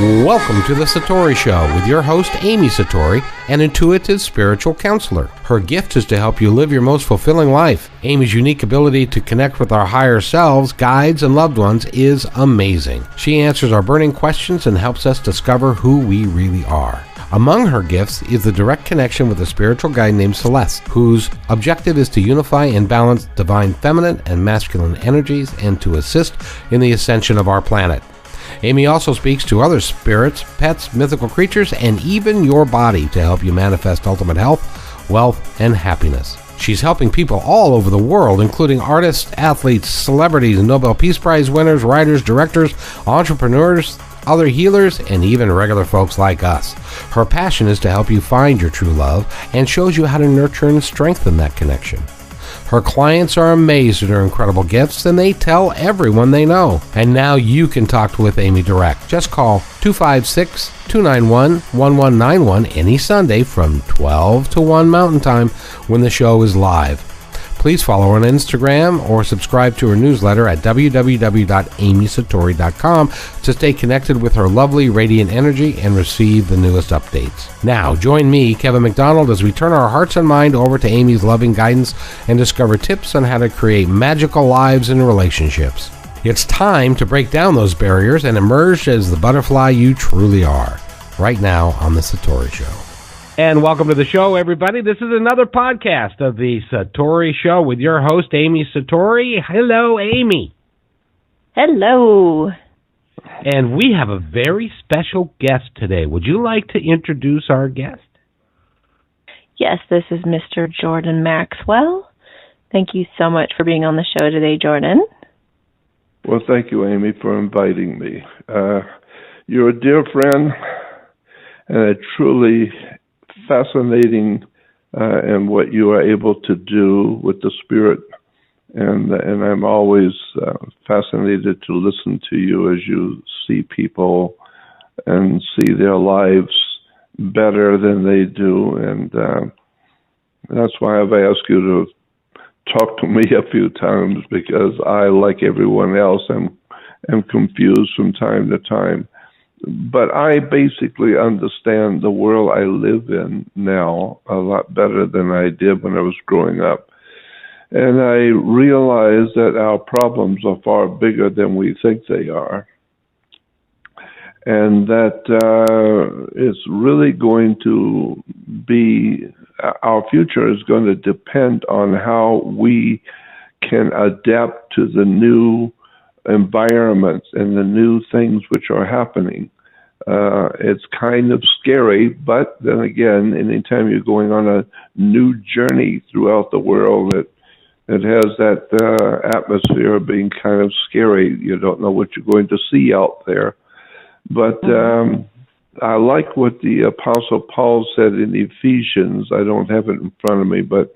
Welcome to The Satori Show with your host, Amy Satori, an intuitive spiritual counselor. Her gift is to help you live your most fulfilling life. Amy's unique ability to connect with our higher selves, guides, and loved ones is amazing. She answers our burning questions and helps us discover who we really are. Among her gifts is the direct connection with a spiritual guide named Celeste, whose objective is to unify and balance divine feminine and masculine energies and to assist in the ascension of our planet. Amy also speaks to other spirits, pets, mythical creatures, and even your body to help you manifest ultimate health, wealth, and happiness. She's helping people all over the world, including artists, athletes, celebrities, Nobel Peace Prize winners, writers, directors, entrepreneurs, other healers, and even regular folks like us. Her passion is to help you find your true love and shows you how to nurture and strengthen that connection. Her clients are amazed at her incredible gifts, and they tell everyone they know. And now you can talk with Amy direct. Just call 256-291-1191 any Sunday from 12 to 1 Mountain Time when the show is live. Please follow her on Instagram or subscribe to her newsletter at www.amysatori.com to stay connected with her lovely radiant energy and receive the newest updates. Now, join me, Kevin McDonald, as we turn our hearts and mind over to Amy's loving guidance and discover tips on how to create magical lives and relationships. It's time to break down those barriers and emerge as the butterfly you truly are. Right now on The Satori Show. And welcome to the show, everybody. This is another podcast of The Satori Show with your host, Amy Satori. Hello, Amy. Hello. And we have a very special guest today. Would you like to introduce our guest? Yes, this is Mr. Jordan Maxwell. Thank you so much for being on the show today, Jordan. Well, thank you, Amy, for inviting me. You're a dear friend and a truly fascinating in what you are able to do with the spirit, and I'm always fascinated to listen to you as you see people and see their lives better than they do, and that's why I've asked you to talk to me a few times, because I, like everyone else, am confused from time to time. But I basically understand the world I live in now a lot better than I did when I was growing up. And I realize that our problems are far bigger than we think they are. And that it's really going to be, our future is going to depend on how we can adapt to the new environments and the new things which are happening. It's kind of scary, but then again, anytime you're going on a new journey throughout the world, it has that atmosphere of being kind of scary. You don't know what you're going to see out there. But I like what the Apostle Paul said in Ephesians. I don't have it in front of me, but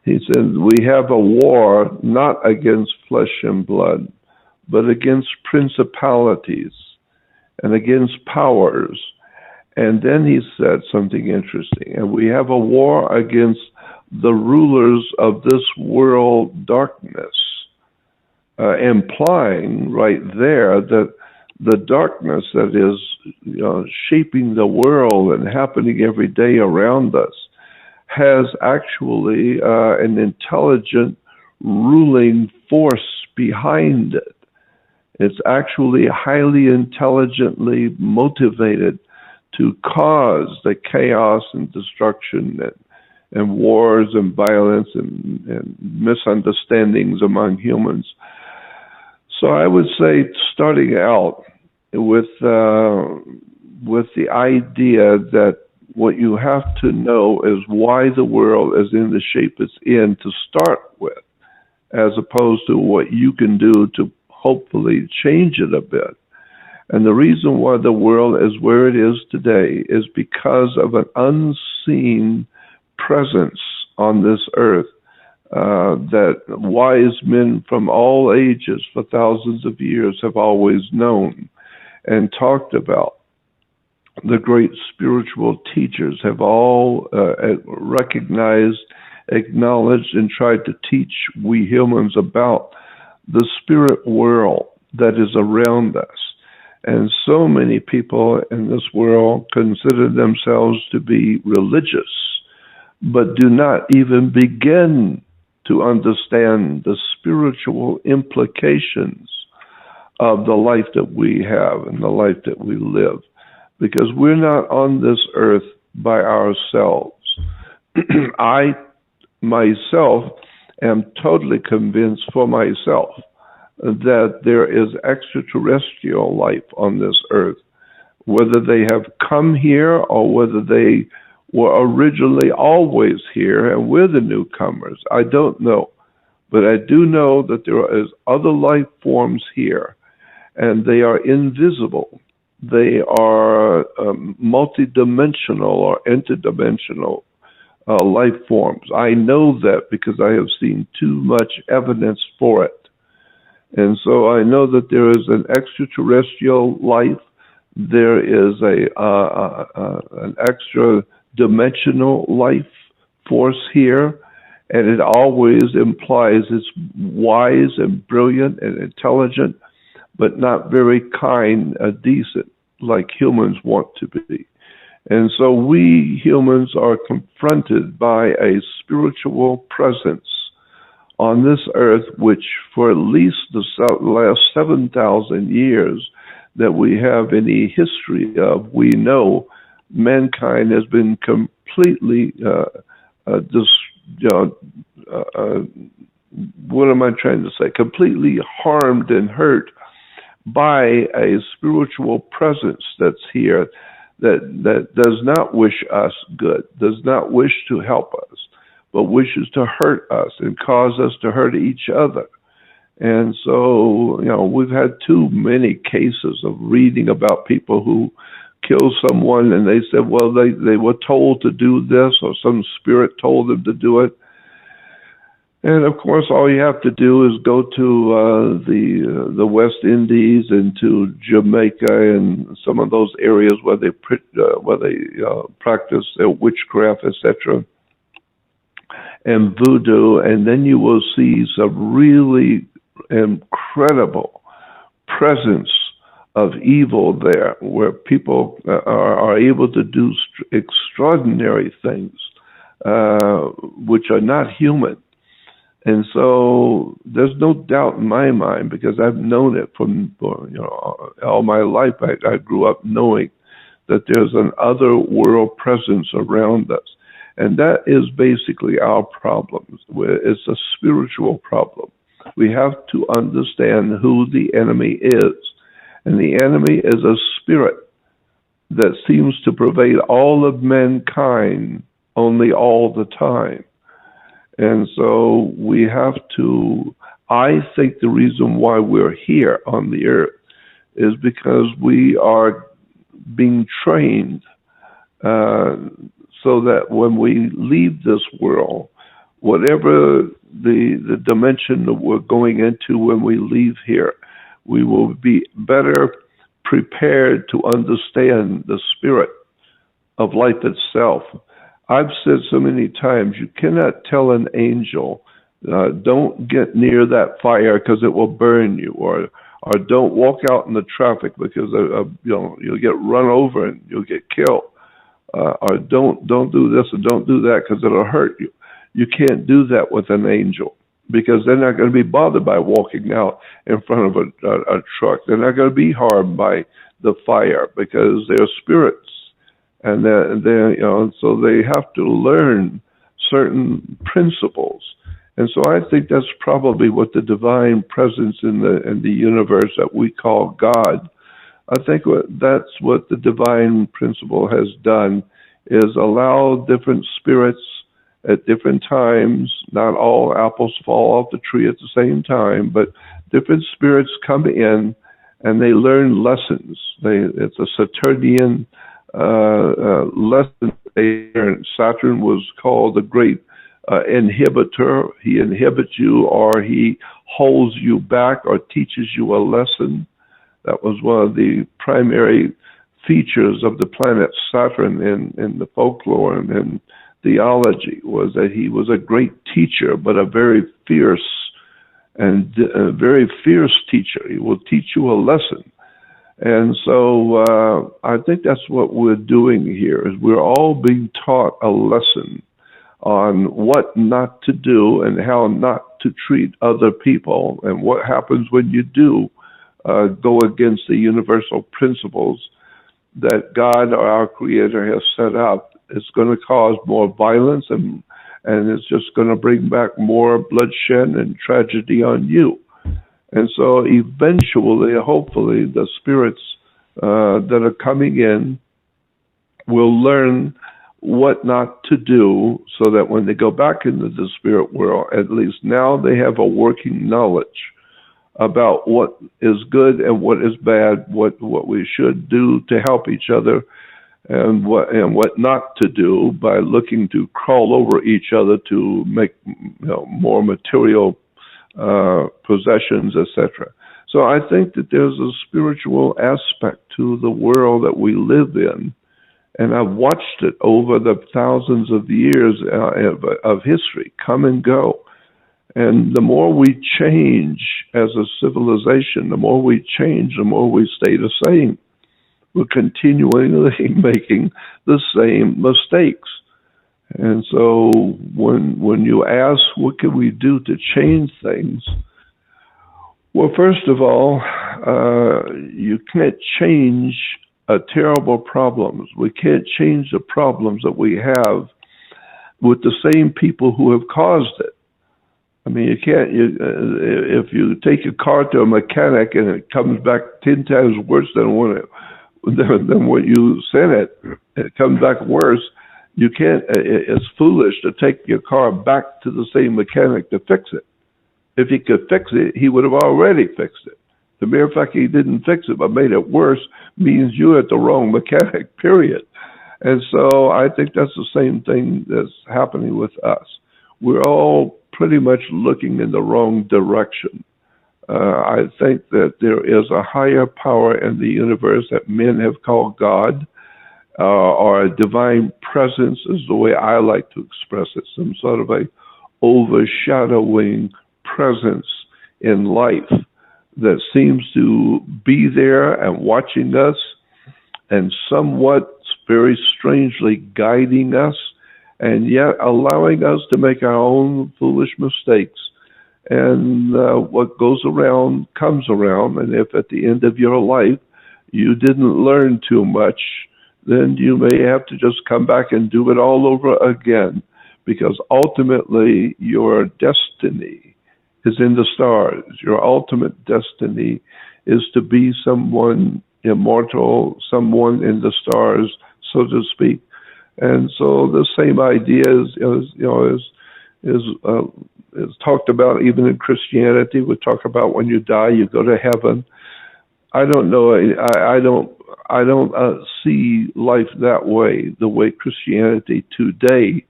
he said, we have a war not against flesh and blood, but against principalities and against powers. And then he said something interesting. And we have a war against the rulers of this world darkness, implying right there that the darkness that is shaping the world and happening every day around us has actually an intelligent ruling force behind it. It's actually highly intelligently motivated to cause the chaos and destruction and wars and violence and misunderstandings among humans. So I would say, starting out with the idea that what you have to know is why the world is in the shape it's in to start with, as opposed to what you can do to hopefully change it a bit. And the reason why the world is where it is today is because of an unseen presence on this earth that wise men from all ages for thousands of years have always known and talked about. The great spiritual teachers have all recognized, acknowledged, and tried to teach we humans about the spirit world that is around us. And so many people in this world consider themselves to be religious, but do not even begin to understand the spiritual implications of the life that we have and the life that we live. Because we're not on this earth by ourselves. I myself am totally convinced for myself that there is extraterrestrial life on this earth, whether they have come here or whether they were originally always here and we're the newcomers. I don't know. But I do know that there is other life forms here, and they are invisible. They are multidimensional or interdimensional life forms. I know that because I have seen too much evidence for it. And so I know that there is an extraterrestrial life. There is an extra dimensional life force here, and it always implies it's wise and brilliant and intelligent, but not very kind and decent like humans want to be. And so we humans are confronted by a spiritual presence on this earth, which for at least the last 7,000 years that we have any history of, we know mankind has been completely, what am I trying to say? Completely harmed and hurt by a spiritual presence that's here that does not wish us good, does not wish to help us, but wishes to hurt us and cause us to hurt each other. And so, we've had too many cases of reading about people who kill someone and they said, well, they were told to do this or some spirit told them to do it. And of course, all you have to do is go to the West Indies and to Jamaica and some of those areas where they practice their witchcraft, etc., and voodoo, and then you will see some really incredible presence of evil there, where people are able to do extraordinary things, which are not human. And so there's no doubt in my mind, because I've known it from all my life. I grew up knowing that there's an other world presence around us. And that is basically our problem. It's a spiritual problem. We have to understand who the enemy is. And the enemy is a spirit that seems to pervade all of mankind only all the time. And so we have to, I think the reason why we're here on the earth is because we are being trained so that when we leave this world, whatever the dimension that we're going into when we leave here, we will be better prepared to understand the spirit of life itself. I've said so many times, you cannot tell an angel, don't get near that fire because it will burn you, or don't walk out in the traffic because you'll get run over and you'll get killed, or don't do this or don't do that because it'll hurt you. You can't do that with an angel, because they're not going to be bothered by walking out in front of a truck. They're not going to be harmed by the fire because they're spirits. And so they have to learn certain principles. And so I think that's probably what the divine presence in the universe that we call God, I think that's what the divine principle has done, is allow different spirits at different times. Not all apples fall off the tree at the same time, but different spirits come in and they learn lessons. It's a Saturnian lesson. Saturn was called the great inhibitor. He inhibits you, or he holds you back, or teaches you a lesson. That was one of the primary features of the planet Saturn in the folklore and in theology, was that he was a great teacher, but a very fierce teacher. He will teach you a lesson. And so I think that's what we're doing here, is we're all being taught a lesson on what not to do and how not to treat other people, and what happens when you do go against the universal principles that God, or our Creator, has set up. It's going to cause more violence, and it's just going to bring back more bloodshed and tragedy on you. And so eventually, hopefully, the spirits that are coming in will learn what not to do, so that when they go back into the spirit world, at least now they have a working knowledge about what is good and what is bad, what we should do to help each other, and what not to do by looking to crawl over each other to make more material possessions, etc. So I think that there's a spiritual aspect to the world that we live in, and I've watched it over the thousands of years of history come and go. And the more we change as a civilization, the more we change, the more we stay the same. We're continually making the same mistakes. And so when you ask, what can we do to change things? Well, first of all, you can't change terrible problems. We can't change the problems that we have with the same people who have caused it. I mean, you can't. If you take your car to a mechanic and it comes back 10 times worse than what you sent it, it comes back worse. You can't. It's foolish to take your car back to the same mechanic to fix it. If he could fix it, he would have already fixed it. The mere fact he didn't fix it but made it worse means you're at the wrong mechanic, period. And so I think that's the same thing that's happening with us. We're all pretty much looking in the wrong direction. I think that there is a higher power in the universe that men have called God, or a divine presence is the way I like to express it, some sort of a overshadowing presence in life that seems to be there and watching us, and somewhat very strangely guiding us, and yet allowing us to make our own foolish mistakes. And what goes around comes around, and if at the end of your life you didn't learn too much, then you may have to just come back and do it all over again, because ultimately your destiny is in the stars. Your ultimate destiny is to be someone immortal, someone in the stars, so to speak. And so the same idea is talked about even in Christianity. We talk about when you die, you go to heaven. I don't know. I don't see life that way. The way Christianity today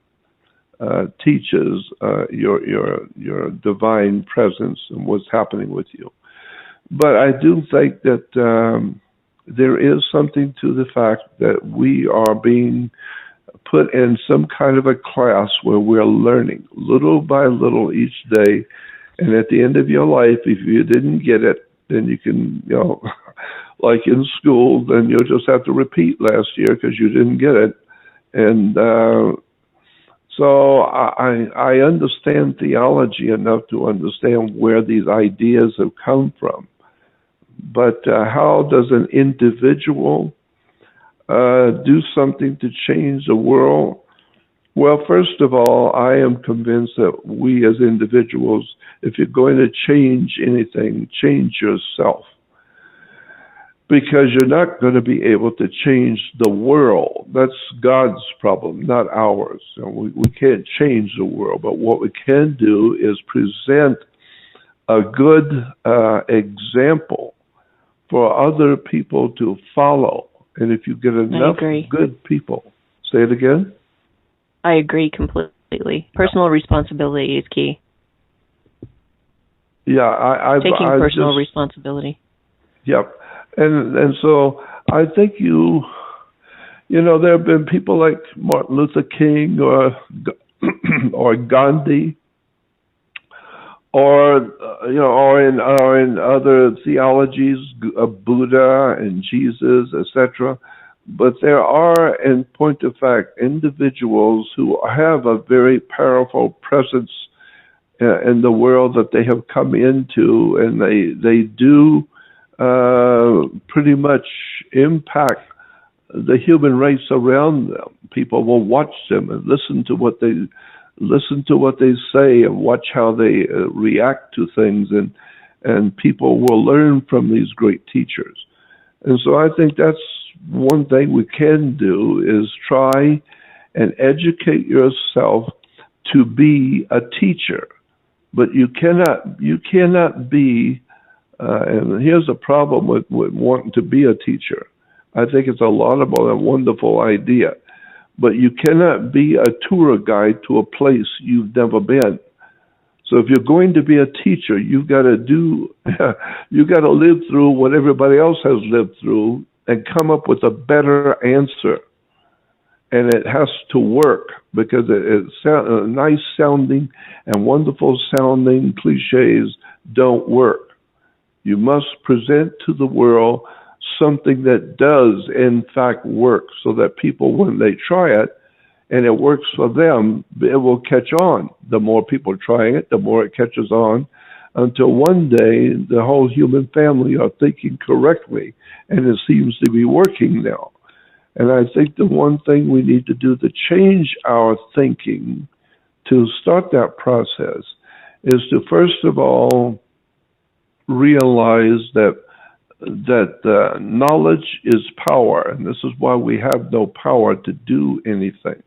teaches your divine presence and what's happening with you. But I do think that there is something to the fact that we are being put in some kind of a class where we're learning little by little each day. And at the end of your life, if you didn't get it, then you can, like in school, then you'll just have to repeat last year because you didn't get it. And so I understand theology enough to understand where these ideas have come from. But how does an individual do something to change the world? Well, first of all, I am convinced that we as individuals, if you're going to change anything, change yourself. Because you're not going to be able to change the world. That's God's problem, not ours. We can't change the world, but what we can do is present a good example for other people to follow. And if you get enough good people, say it again? I agree completely. Personal responsibility is key. Yeah, taking personal responsibility. Yep. And so I think there have been people like Martin Luther King or Gandhi or or in other theologies, Buddha and Jesus, etc. But there are, in point of fact, individuals who have a very powerful presence in the world that they have come into, and they do pretty much impact the human race around them. People will watch them and listen to what they say and watch how they react to things, and people will learn from these great teachers. And so I think that's one thing we can do, is try and educate yourself to be a teacher. But you cannot be, and here's a problem with wanting to be a teacher. I think it's a laudable and wonderful idea, but you cannot be a tour guide to a place you've never been. So if you're going to be a teacher, you've got to live through what everybody else has lived through and come up with a better answer. And it has to work, because it's nice sounding and wonderful sounding cliches don't work. You must present to the world something that does in fact work, so that people, when they try it and it works for them, it will catch on. The more people trying it, the more it catches on, until one day the whole human family are thinking correctly, and it seems to be working now. And I think the one thing we need to do to change our thinking, to start that process, is to first of all realize that knowledge is power, and this is why we have no power to do anything,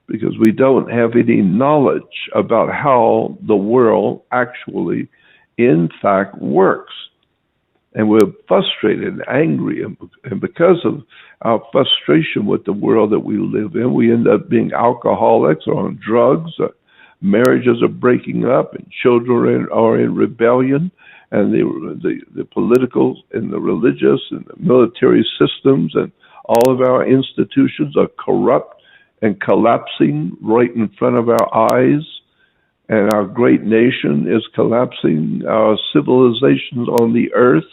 because we don't have any knowledge about how the world actually, in fact, works. And we're frustrated and angry, and because of our frustration with the world that we live in, we end up being alcoholics or on drugs, or marriages are breaking up, and children are in rebellion, and the political and the religious and the military systems and all of our institutions are corrupt and collapsing right in front of our eyes. And our great nation is collapsing. Our civilizations on the earth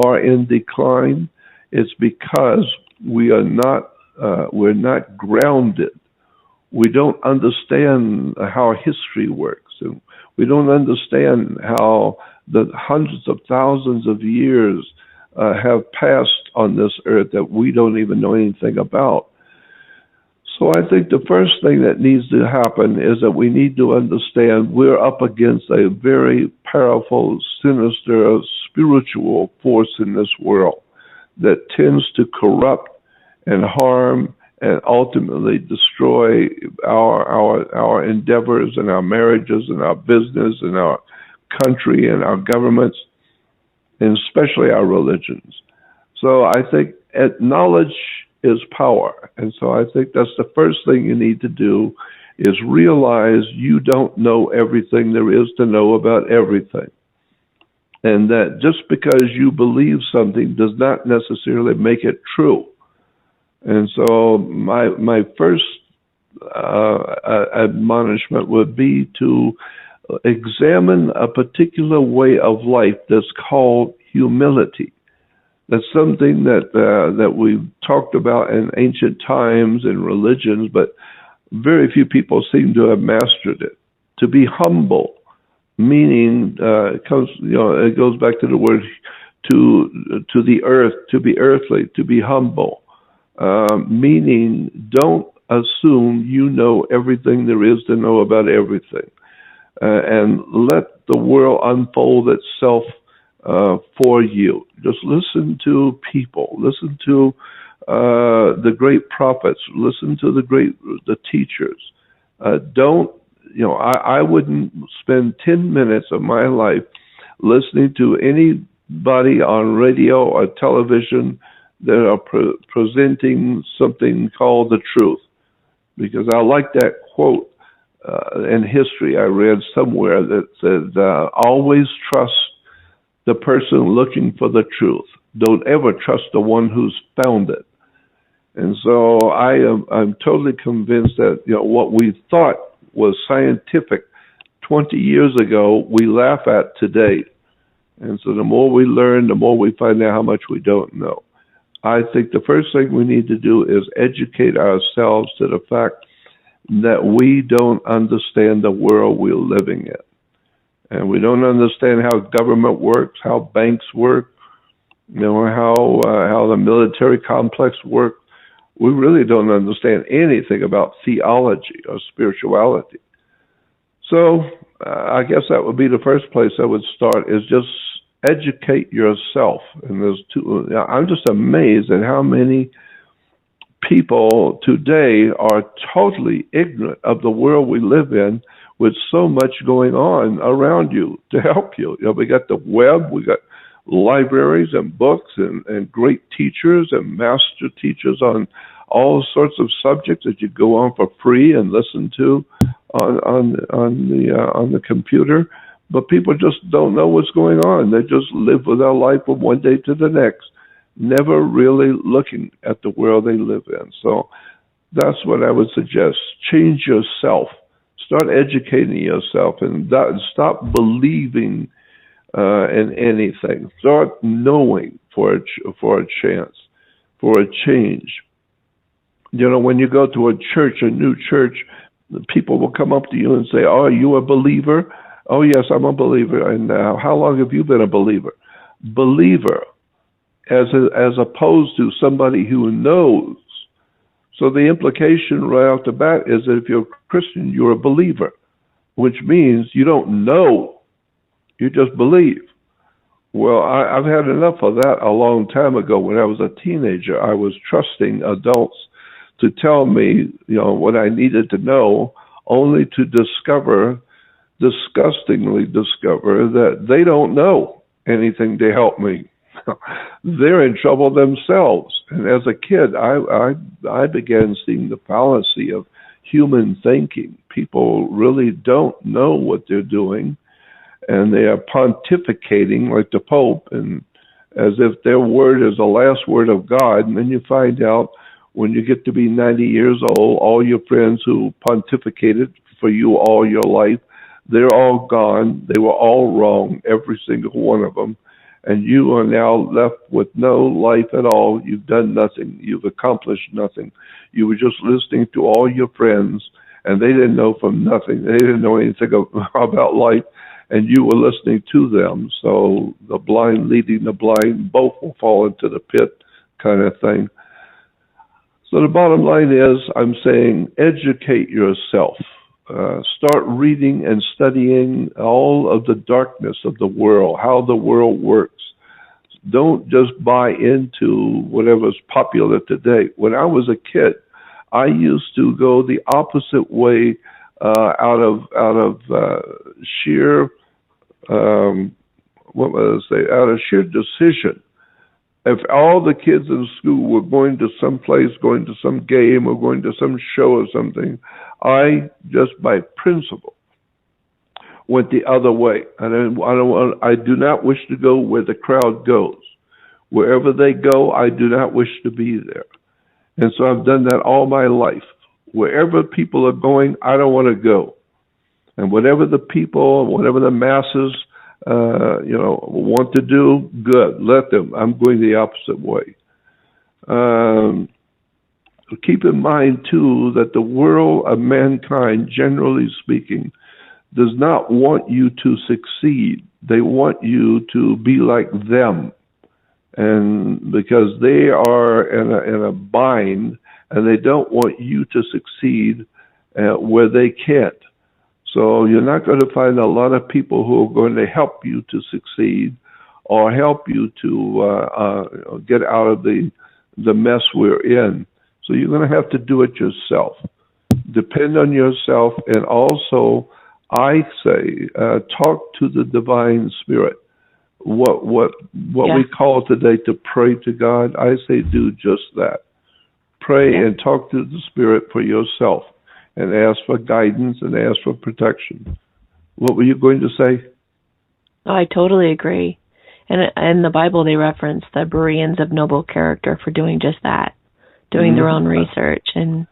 are in decline. It's because we're not grounded. We don't understand how history works, and we don't understand how the hundreds of thousands of years have passed on this earth that we don't even know anything about. So I think the first thing that needs to happen is that we need to understand we're up against a very powerful, sinister, spiritual force in this world that tends to corrupt and harm and ultimately destroy our endeavors and our marriages and our business and our country and our governments, and especially our religions. So I think knowledge is power. And so I think that's the first thing you need to do, is realize you don't know everything there is to know about everything. And that just because you believe something does not necessarily make it true. And so my first admonishment would be to examine a particular way of life that's called humility. That's something that we've talked about in ancient times in religions, but very few people seem to have mastered it. To be humble, meaning it goes back to the word to the earth, to be earthly, to be humble, meaning don't assume you know everything there is to know about everything, and let the world unfold itself for you. Just listen to people, listen to the great prophets, listen to the teachers. I wouldn't spend 10 minutes of my life listening to anybody on radio or television that are presenting something called the truth, because I like that quote in history I read somewhere that said, always trust the person looking for the truth. Don't ever trust the one who's found it. And so I'm totally convinced that what we thought was scientific 20 years ago, we laugh at today. And so the more we learn, the more we find out how much we don't know. I think the first thing we need to do is educate ourselves to the fact that we don't understand the world we're living in. And we don't understand how government works, how banks work, how the military complex works. We really don't understand anything about theology or spirituality. So I guess that would be the first place I would start, is just educate yourself. And I'm just amazed at how many people today are totally ignorant of the world we live in, with so much going on around you to help you. We got the web, we got libraries and books and great teachers and master teachers on all sorts of subjects that you go on for free and listen to on the computer. But people just don't know what's going on. They just live with their life from one day to the next, never really looking at the world they live in. So that's what I would suggest. Change yourself. Start educating yourself and stop believing in anything. Start knowing for a chance, for a change. When you go to a church, a new church, people will come up to you and say, "Oh, are you a believer?" "Oh, yes, I'm a believer." "And how long have you been a believer?" Believer, as opposed to somebody who knows. So the implication right off the bat is that if you're a Christian, you're a believer, which means you don't know, you just believe. Well, I've had enough of that a long time ago. When I was a teenager, I was trusting adults to tell me, what I needed to know, only to disgustingly discover that they don't know anything to help me. They're in trouble themselves. And as a kid, I began seeing the fallacy of human thinking. People really don't know what they're doing, and they are pontificating like the Pope, and as if their word is the last word of God. And then you find out when you get to be 90 years old, all your friends who pontificated for you all your life, they're all gone. They were all wrong, every single one of them. And you are now left with no life at all. You've done nothing. You've accomplished nothing. You were just listening to all your friends, and they didn't know from nothing. They didn't know anything about life, and you were listening to them. So the blind leading the blind, both will fall into the pit kind of thing. So the bottom line is, I'm saying educate yourself. Start reading and studying all of the darkness of the world, how the world works. Don't just buy into whatever's popular today. When I was a kid, I used to go the opposite way out of sheer sheer decision. If all the kids in school were going to some place, going to some game, or going to some show or something, I just by principle went the other way. I do not wish to go where the crowd goes. Wherever they go, I do not wish to be there. And so I've done that all my life. Wherever people are going, I don't want to go. And whatever the people, whatever the masses want to do, good, let them. I'm going the opposite way. Keep in mind, too, that the world of mankind, generally speaking, does not want you to succeed. They want you to be like them. And because they are in a bind, and they don't want you to succeed where they can't. So you're not going to find a lot of people who are going to help you to succeed or help you to get out of the mess we're in. So you're going to have to do it yourself. Depend on yourself, and also, I say, talk to the divine spirit. What we call today to pray to God, I say do just that. Pray and talk to the spirit for yourself, and ask for guidance and ask for protection. What were you going to say? Oh, I totally agree. And in the Bible, they reference the Bereans of noble character for doing just that, doing their own research and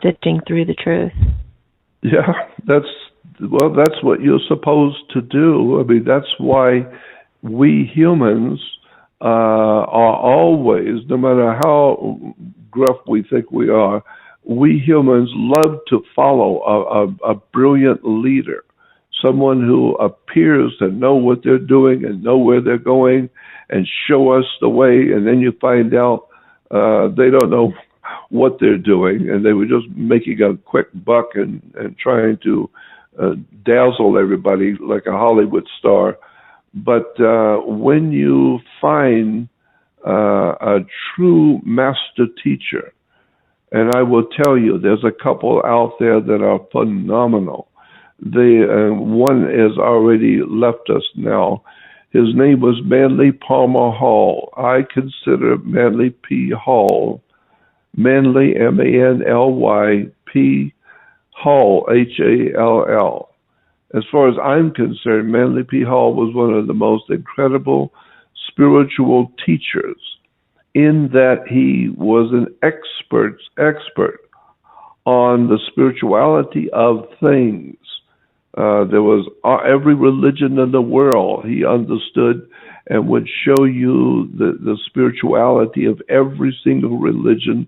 sifting through the truth. Yeah, Well, that's what you're supposed to do. I mean, that's why we humans are always, no matter how gruff we think we are, we humans love to follow a brilliant leader, someone who appears to know what they're doing and know where they're going and show us the way, and then you find out they don't know what they're doing, and they were just making a quick buck and trying to dazzle everybody like a Hollywood star. But when you find a true master teacher, and I will tell you, there's a couple out there that are phenomenal. One has already left us now. His name was Manly Palmer Hall. I consider Manly P. Hall, Manly, Manly, P. Hall, Hall. As far as I'm concerned, Manly P. Hall was one of the most incredible spiritual teachers, in that he was an expert on the spirituality of things. There was every religion in the world he understood and would show you the spirituality of every single religion.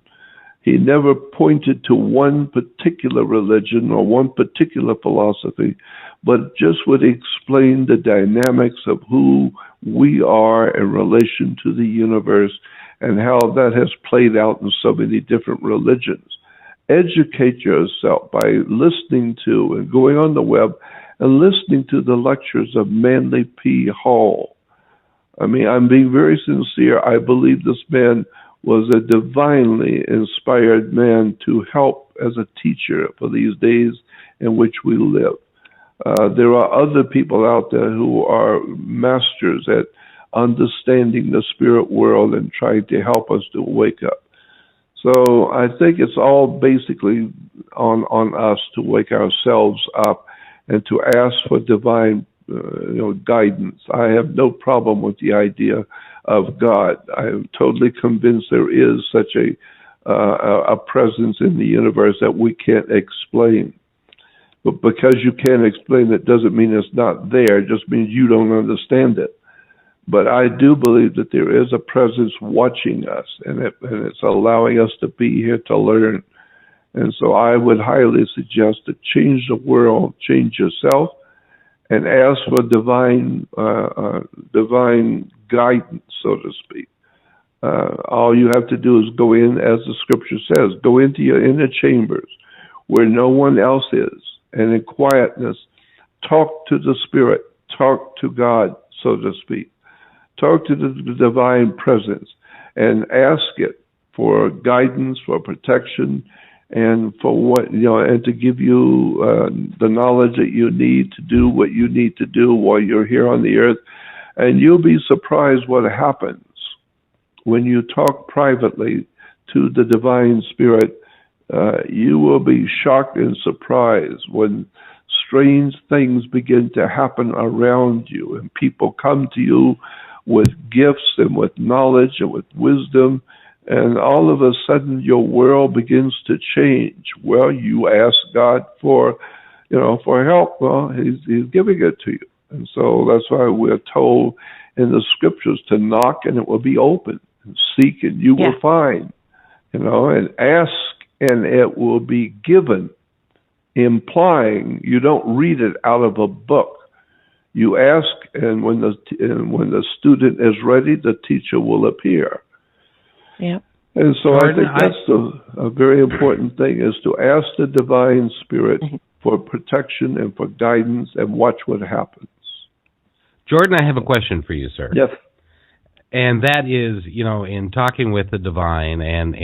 He never pointed to one particular religion or one particular philosophy, but just would explain the dynamics of who we are in relation to the universe and how that has played out in so many different religions. Educate yourself by listening to and going on the web and listening to the lectures of Manly P. Hall. I mean, I'm being very sincere. I believe this man was a divinely inspired man to help as a teacher for these days in which we live. There are other people out there who are masters at understanding the spirit world and trying to help us to wake up. So I think it's all basically on us to wake ourselves up and to ask for divine guidance. I have no problem with the idea of God. I am totally convinced there is such a presence in the universe that we can't explain. But because you can't explain it doesn't mean it's not there. It just means you don't understand it. But I do believe that there is a presence watching us, and it's allowing us to be here to learn. And so I would highly suggest to change the world, change yourself, and ask for divine guidance, so to speak. All you have to do is go in, as the scripture says, go into your inner chambers where no one else is, and in quietness, talk to the Spirit, talk to God, so to speak. Talk to the divine presence and ask it for guidance, for protection, and for and to give you the knowledge that you need to do what you need to do while you're here on the earth. And you'll be surprised what happens when you talk privately to the divine spirit. You will be shocked and surprised when strange things begin to happen around you and people come to you with gifts and with knowledge and with wisdom, and all of a sudden your world begins to change. Well, you ask God for help. Well, He's giving it to you. And so that's why we're told in the scriptures to knock and it will be open, and seek and you will find, and ask and it will be given, implying you don't read it out of a book. You ask, and when the student is ready, the teacher will appear. Yeah. And so Jordan, I think that's a very important thing, is to ask the divine spirit for protection and for guidance, and watch what happens. Jordan, I have a question for you, sir. Yes. And that is, in talking with the divine, and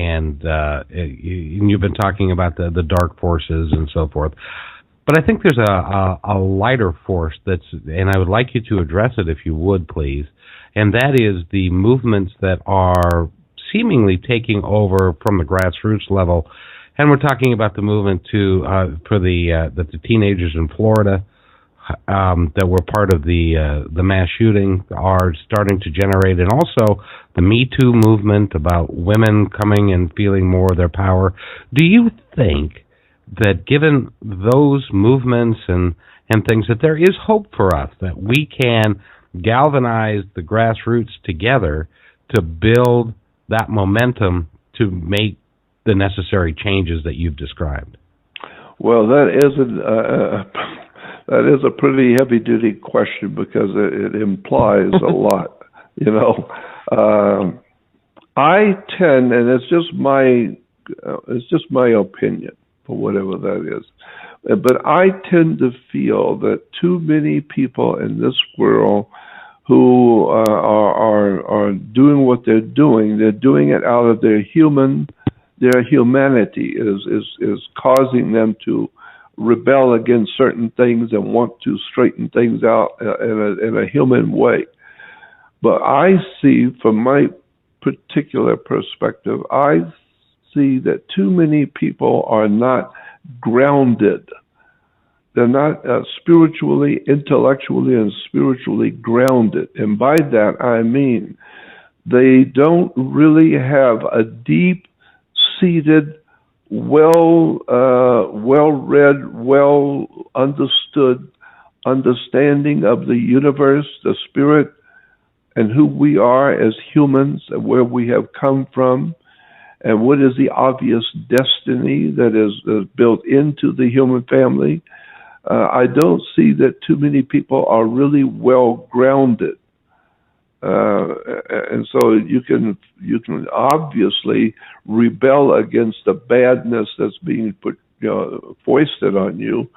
you've been talking about the dark forces and so forth. But I think there's a lighter force and I would like you to address it if you would, please. And that is the movements that are seemingly taking over from the grassroots level. And we're talking about the movement that the teenagers in Florida that were part of the mass shooting are starting to generate, and also the Me Too movement about women coming and feeling more of their power. Do you think that given those movements and things, that there is hope for us, that we can galvanize the grassroots together to build that momentum to make the necessary changes that you've described? Well, that is a pretty heavy-duty question, because it implies a lot. I tend, and it's just my opinion, for whatever that is, but I tend to feel that too many people in this world who are doing what they're doing it out of their humanity is causing them to rebel against certain things and want to straighten things out in a human way. But I see, from my particular perspective, I see that too many people are not grounded. They're not spiritually, intellectually, and spiritually grounded. And by that, I mean they don't really have a deep-seated, well-read, well-understood understanding of the universe, the spirit, and who we are as humans, and where we have come from, and what is the obvious destiny that is built into the human family. I don't see that too many people are really well grounded, and so you can obviously rebel against the badness that's being foisted on you,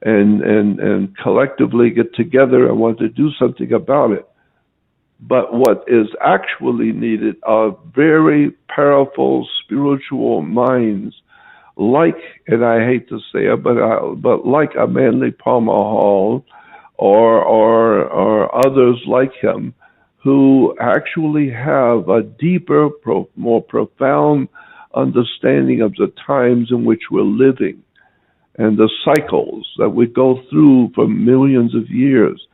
and collectively get together and want to do something about it. But what is actually needed are very powerful spiritual minds, like, and I hate to say it, but like a Manly Palmer Hall or others like him, who actually have a deeper, more profound understanding of the times in which we're living and the cycles that we go through for millions of years,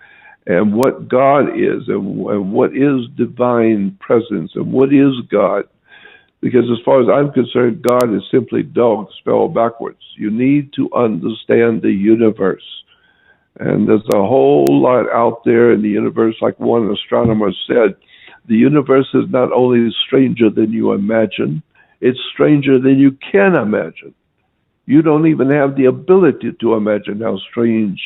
and what God is, and what is divine presence, and what is God. Because as far as I'm concerned, God is simply dog spelled backwards. You need to understand the universe. And there's a whole lot out there in the universe. Like one astronomer said, the universe is not only stranger than you imagine, it's stranger than you can imagine. You don't even have the ability to imagine how strange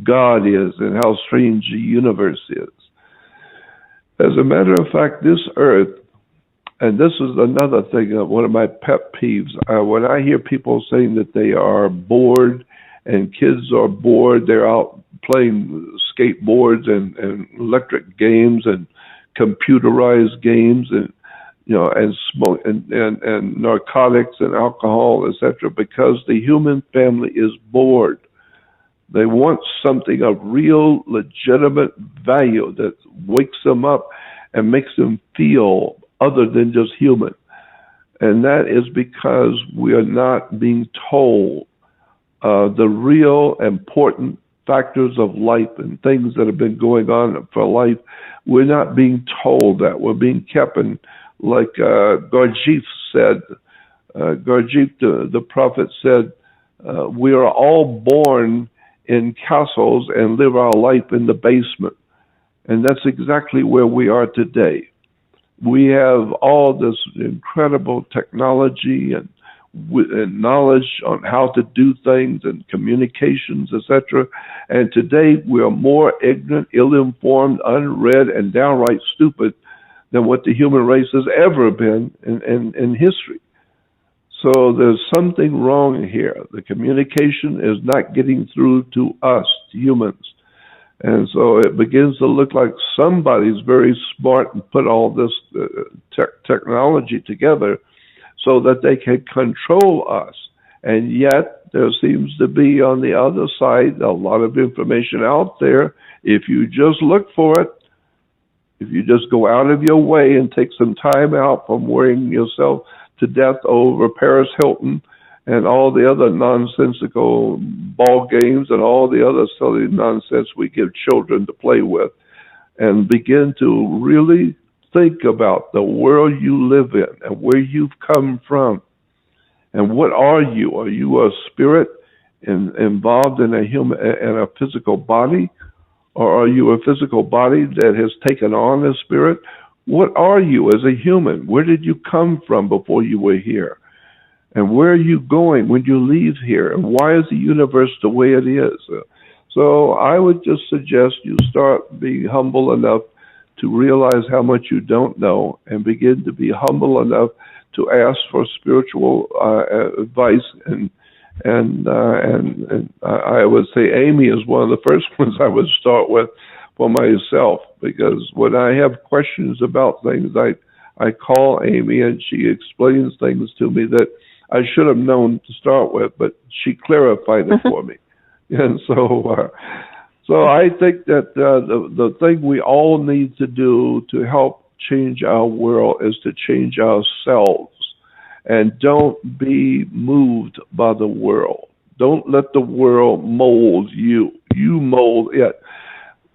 God is and how strange the universe is. As a matter of fact, this earth, and this is another thing, one of my pet peeves, when I hear people saying that they are bored, and kids are bored, they're out playing skateboards and electric games and computerized games, and and smoke and narcotics and alcohol, etc., because the human family is bored. They want something of real, legitimate value that wakes them up and makes them feel other than just human. And that is because we are not being told the real important factors of life and things that have been going on for life. We're not being told that. We're being kept in, like Gurdjieff said, Gurdjieff, the prophet, said, we are all born in castles and live our life in the basement. And that's exactly where we are today. We have all this incredible technology and knowledge on how to do things and communications, etc. And today we are more ignorant, ill-informed, unread, and downright stupid than what the human race has ever been in history. So there's something wrong here. The communication is not getting through to us, humans. And so it begins to look like somebody's very smart and put all this technology together so that they can control us. And yet there seems to be on the other side a lot of information out there. If you just look for it, if you just go out of your way and take some time out from worrying yourself to death over Paris Hilton and all the other nonsensical ball games and all the other silly nonsense we give children to play with, and begin to really think about the world you live in and where you've come from, And what are you? Are you a spirit involved in a physical body? Or are you a physical body that has taken on a spirit? What are you as a human? Where did you come from before you were here? And where are you going when you leave here? And why is the universe the way it is? So I would just suggest you start being humble enough to realize how much you don't know and begin to be humble enough to ask for spiritual advice. And I would say Amy is one of the first ones I would start with for myself, because when I have questions about things, I call Amy and she explains things to me that I should have known to start with, but she clarified it for me. And so I think that the thing we all need to do to help change our world is to change ourselves. And don't be moved by the world. Don't let the world mold you. You mold it.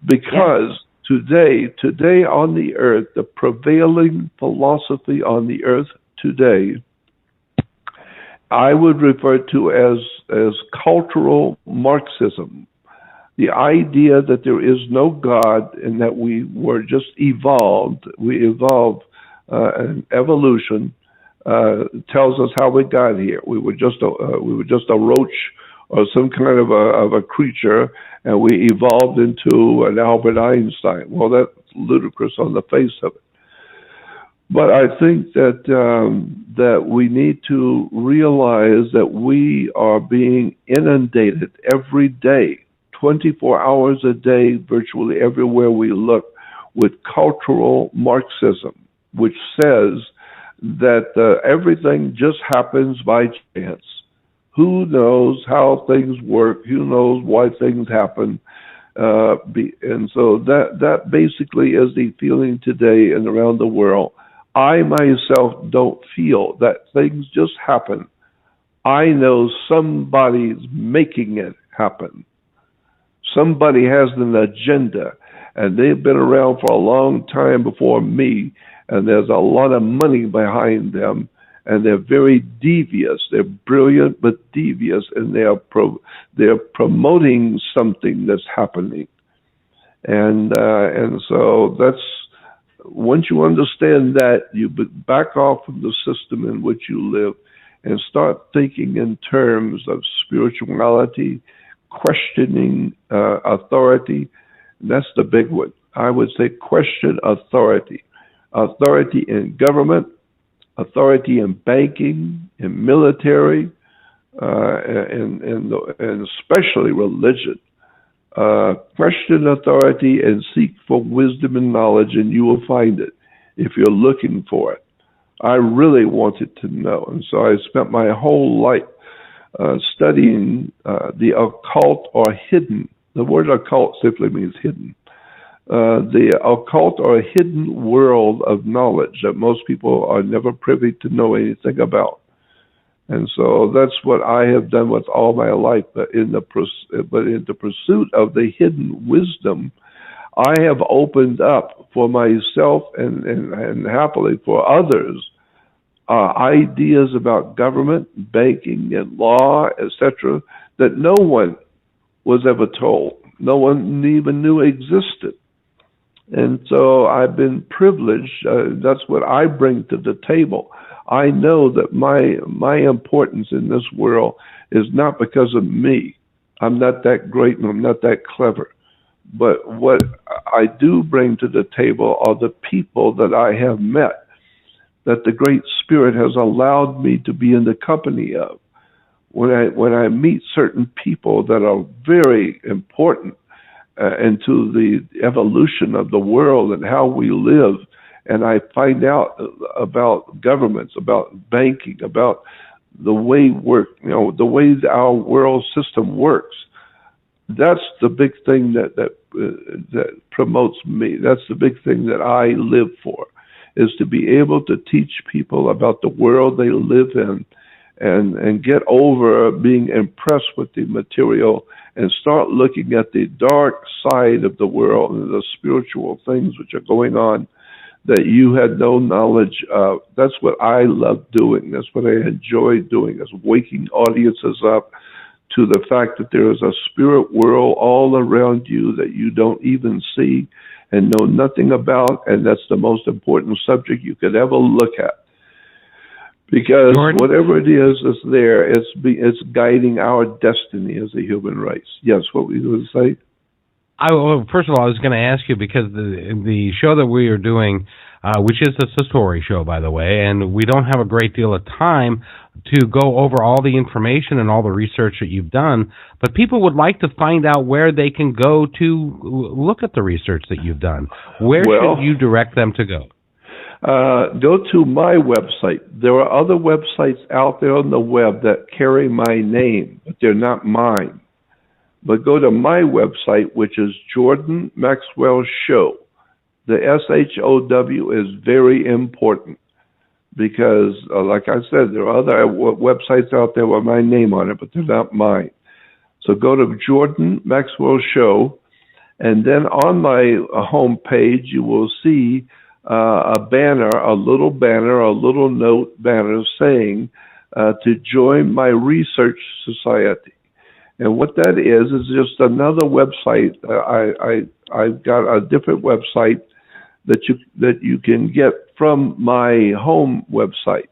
Because today on the earth, the prevailing philosophy on the earth today, I would refer to as cultural Marxism. The idea that there is no God and that we were just evolved. We evolved an evolution. Tells us how we got here. We were just a roach or some kind of a creature, and we evolved into an Albert Einstein. Well, that's ludicrous on the face of it. But I think that we need to realize that we are being inundated every day, 24 hours a day, virtually everywhere we look, with cultural Marxism, which says that everything just happens by chance. Who knows how things work? Who knows why things happen? And so that basically is the feeling today and around the world. I myself don't feel that things just happen. I know somebody's making it happen. Somebody has an agenda, and they've been around for a long time before me, and there's a lot of money behind them, and they're very devious. They're brilliant but devious, and they're promoting something that's happening. And so that's, once you understand that, you back off from the system in which you live and start thinking in terms of spirituality, questioning authority. That's the big one. I would say question authority. Authority in government, authority in banking, in military, and especially religion. Question authority and seek for wisdom and knowledge, and you will find it if you're looking for it. I really wanted to know, and so I spent my whole life studying the occult or hidden. The word occult simply means hidden. The occult or hidden world of knowledge that most people are never privy to know anything about. And so that's what I have done with all my life. But in the pursuit of the hidden wisdom, I have opened up for myself and happily for others ideas about government, banking, and law, etc., that no one was ever told. No one even knew existed. And so I've been privileged. That's what I bring to the table. I know that my importance in this world is not because of me. I'm not that great and I'm not that clever. But what I do bring to the table are the people that I have met, that the Great Spirit has allowed me to be in the company of. When I meet certain people that are very important into the evolution of the world and how we live, and I find out about governments, about banking, about the way the way our world system works. That's the big thing that promotes me. That's the big thing that I live for, is to be able to teach people about the world they live in, and get over being impressed with the material and start looking at the dark side of the world and the spiritual things which are going on that you had no knowledge of. That's what I love doing. That's what I enjoy doing, is waking audiences up to the fact that there is a spirit world all around you that you don't even see and know nothing about, and that's the most important subject you could ever look at. Because Jordan? whatever it is that's there, it's guiding our destiny as a human race. Yes, what were you going to say? Well, first of all, I was going to ask you, because the show that we are doing, which is the Satori show, by the way, and we don't have a great deal of time to go over all the information and all the research that you've done, but people would like to find out where they can go to look at the research that you've done. Where should you direct them to go? Go to my website. There are other websites out there on the web that carry my name, but they're not mine. But go to my website, which is Jordan Maxwell Show. The SHOW is very important because, like I said, there are other websites out there with my name on it, but they're not mine. So go to Jordan Maxwell Show, and then on my home page, you will see a banner, a little note banner saying to join my research society. And what that is just another website. I've got a different website that you can get from my home website.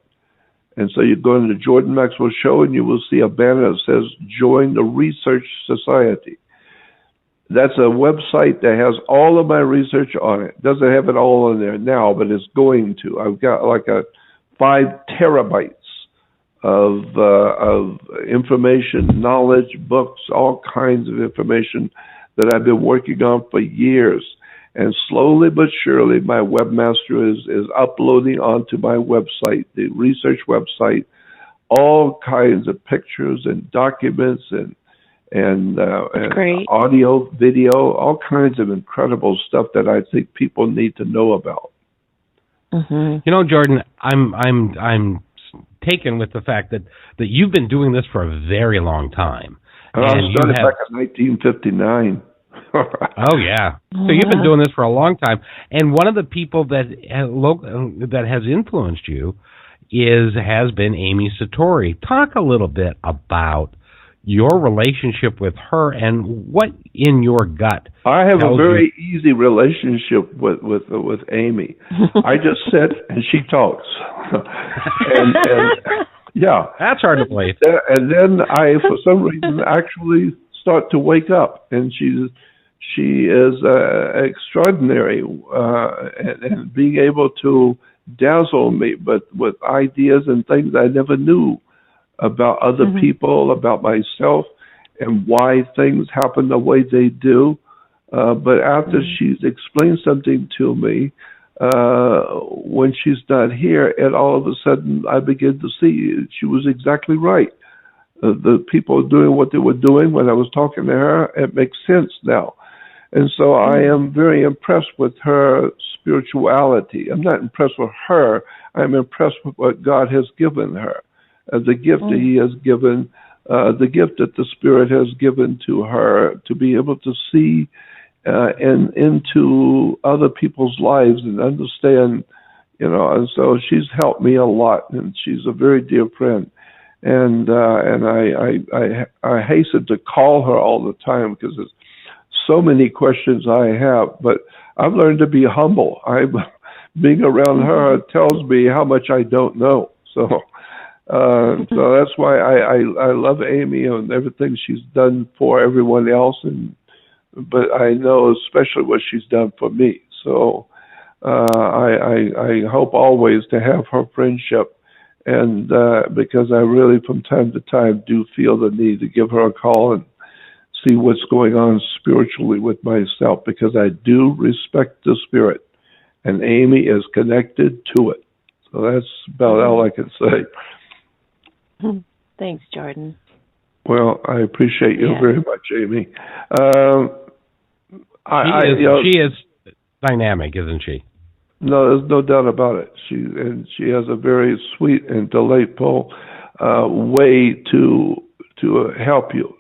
And so you go into Jordan Maxwell Show and you will see a banner that says join the research society. That's a website that has all of my research on it. Doesn't have it all on there now, but it's going to. I've got like 5 terabytes of information, knowledge, books, all kinds of information that I've been working on for years. And slowly but surely, my webmaster is uploading onto my website, the research website, all kinds of pictures and documents and audio, video, all kinds of incredible stuff that I think people need to know about. Mm-hmm. You know, Jordan, I'm taken with the fact that you've been doing this for a very long time. I started back in 1959. Oh yeah, so you've been doing this for a long time, and one of the people that has influenced you has been Amy Satori. Talk a little bit about your relationship with her and what in your gut. I have a very easy relationship with Amy. I just sit and she talks, and yeah, that's hard to believe. And then I, for some reason, actually start to wake up, and she is extraordinary, and being able to dazzle me, but with ideas and things I never knew about other people, about myself, and why things happen the way they do. But after she's explained something to me, when she's not here, and all of a sudden I begin to see she was exactly right. The people doing what they were doing when I was talking to her, it makes sense now. And so I am very impressed with her spirituality. I'm not impressed with her. I'm impressed with what God has given her. The gift that He has given, the gift that the Spirit has given to her to be able to see into other people's lives and understand, and so she's helped me a lot, and she's a very dear friend. And I hasten to call her all the time because there's so many questions I have, but I've learned to be humble. Being around her tells me how much I don't know. So that's why I love Amy and everything she's done for everyone else, but I know especially what she's done for me. So I hope always to have her friendship, and because I really from time to time do feel the need to give her a call and see what's going on spiritually with myself, because I do respect the Spirit, and Amy is connected to it. So that's about all I can say. Thanks, Jordan. Well, I appreciate you very much, Amy. She is dynamic, isn't she? No, there's no doubt about it. She has a very sweet and delightful way to help you.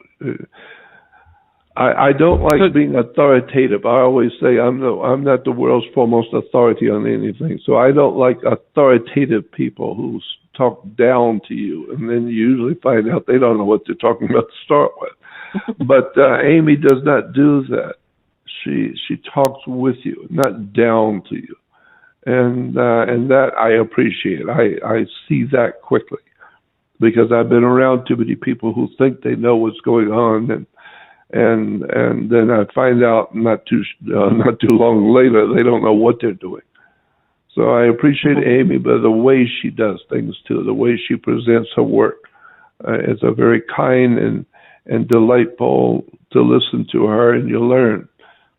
I don't like being authoritative. I always say I'm not the world's foremost authority on anything. So I don't like authoritative people who talk down to you, and then you usually find out they don't know what they're talking about to start with. But Amy does not do that. She talks with you, not down to you, and that I appreciate. I see that quickly because I've been around too many people who think they know what's going on, and then I find out not too long later they don't know what they're doing. So I appreciate Amy, but the way she does things too, the way she presents her work, it's a very kind and delightful to listen to her, and you learn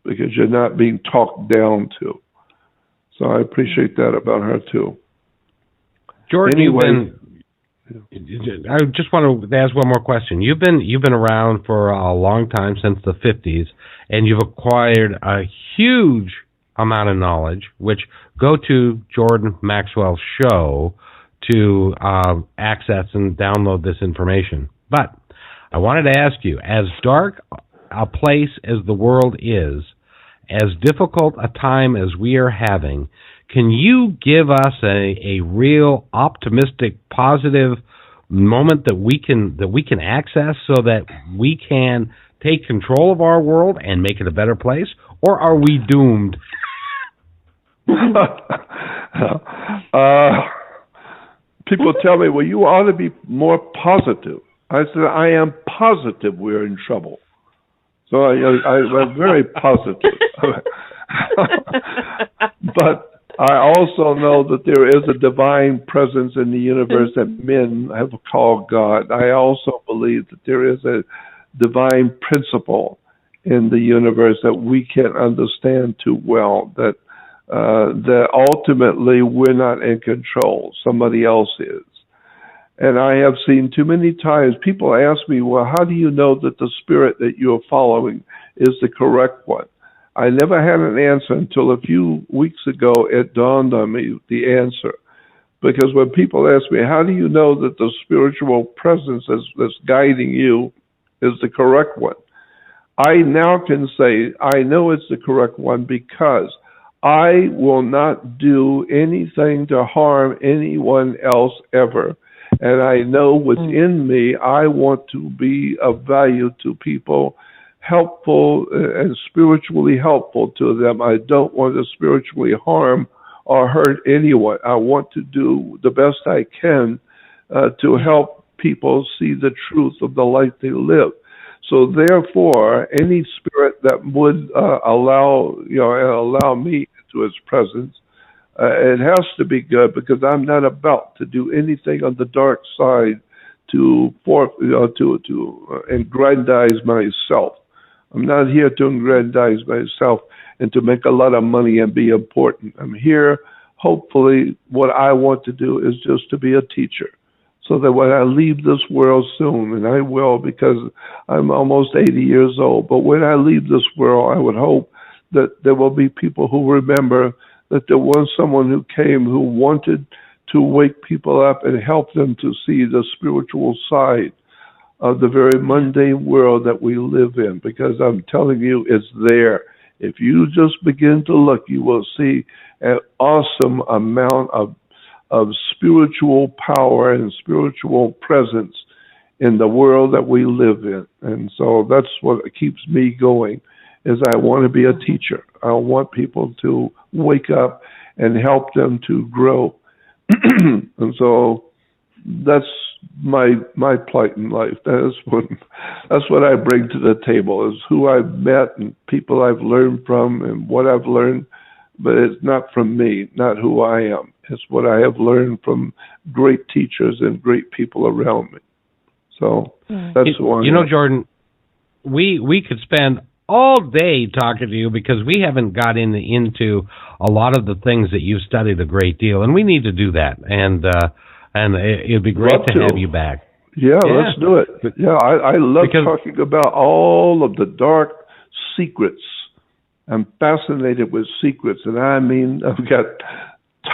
because you're not being talked down to. So I appreciate that about her too. Jordan, anyway, I just want to ask one more question. You've been around for a long time, since the 50s, and you've acquired a huge amount of knowledge, which go to Jordan Maxwell's show to access and download this information. But I wanted to ask you, as dark a place as the world is, as difficult a time as we are having, can you give us a real optimistic, positive moment that we can access so that we can take control of our world and make it a better place? Or are we doomed? People tell me, well, you ought to be more positive. I said, I am positive we're in trouble. So I'm very positive. But I also know that there is a divine presence in the universe that men have called God. I also believe that there is a divine principle in the universe that we can't understand too well, that ultimately we're not in control. Somebody else is. And I have seen too many times people ask me, well, how do you know that the spirit that you're following is the correct one? I never had an answer until a few weeks ago. It dawned on me the answer. Because when people ask me, how do you know that the spiritual presence that's guiding you is the correct one? I now can say, I know it's the correct one because I will not do anything to harm anyone else ever. And I know within me, I want to be of value to people, helpful and spiritually helpful to them. I don't want to spiritually harm or hurt anyone. I want to do the best I can to help people see the truth of the life they live. So therefore, any spirit that would allow me into its presence, it has to be good, because I'm not about to do anything on the dark side to aggrandize myself. I'm not here to aggrandize myself and to make a lot of money and be important. I'm here, hopefully, what I want to do is just to be a teacher, so that when I leave this world soon, and I will, because I'm almost 80 years old, but when I leave this world, I would hope that there will be people who remember that there was someone who came who wanted to wake people up and help them to see the spiritual side of the very mundane world that we live in, because I'm telling you, it's there. If you just begin to look, you will see an awesome amount of spiritual power and spiritual presence in the world that we live in. And so that's what keeps me going, is I want to be a teacher. I want people to wake up and help them to grow. And so that's my plight in life. That's what I bring to the table, is who I've met and people I've learned from and what I've learned. But it's not from me, not who I am. It's what I have learned from great teachers and great people around me. So that's why. You know, Jordan, we could spend all day talking to you, because we haven't got into a lot of the things that you've studied a great deal, and we need to do that. And it'd be great to have you back. Yeah, let's do it. Yeah, I love talking about all of the dark secrets. I'm fascinated with secrets, and I mean, I've got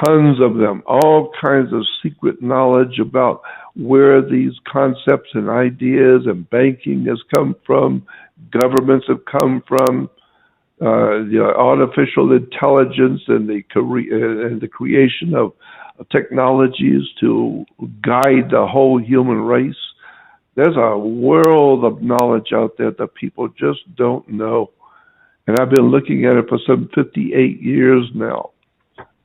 tons of them, all kinds of secret knowledge about where these concepts and ideas and banking has come from, governments have come from, the artificial intelligence and the creation of technologies to guide the whole human race. There's a world of knowledge out there that people just don't know. And I've been looking at it for some 58 years now.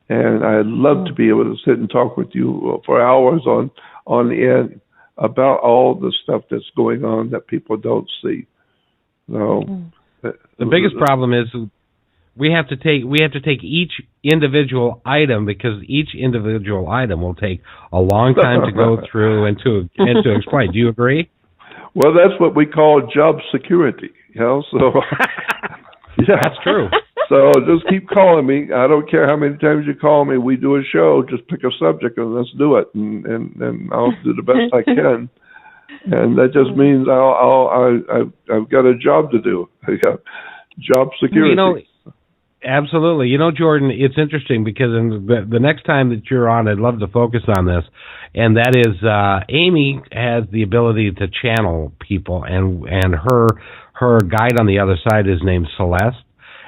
And I'd love to be able to sit and talk with you for hours on end about all the stuff that's going on that people don't see. So the biggest problem is we have to take each individual item, because each individual item will take a long time to go through and to explain. Do you agree? Well, that's what we call job security. So yeah, that's true. So just keep calling me. I don't care how many times you call me. We do a show. Just pick a subject and let's do it, and I'll do the best I can. And that just means I've got a job to do. I got job security. Absolutely. Jordan, it's interesting because in the next time that you're on, I'd love to focus on this, and that is Amy has the ability to channel people, and her guide on the other side is named Celeste.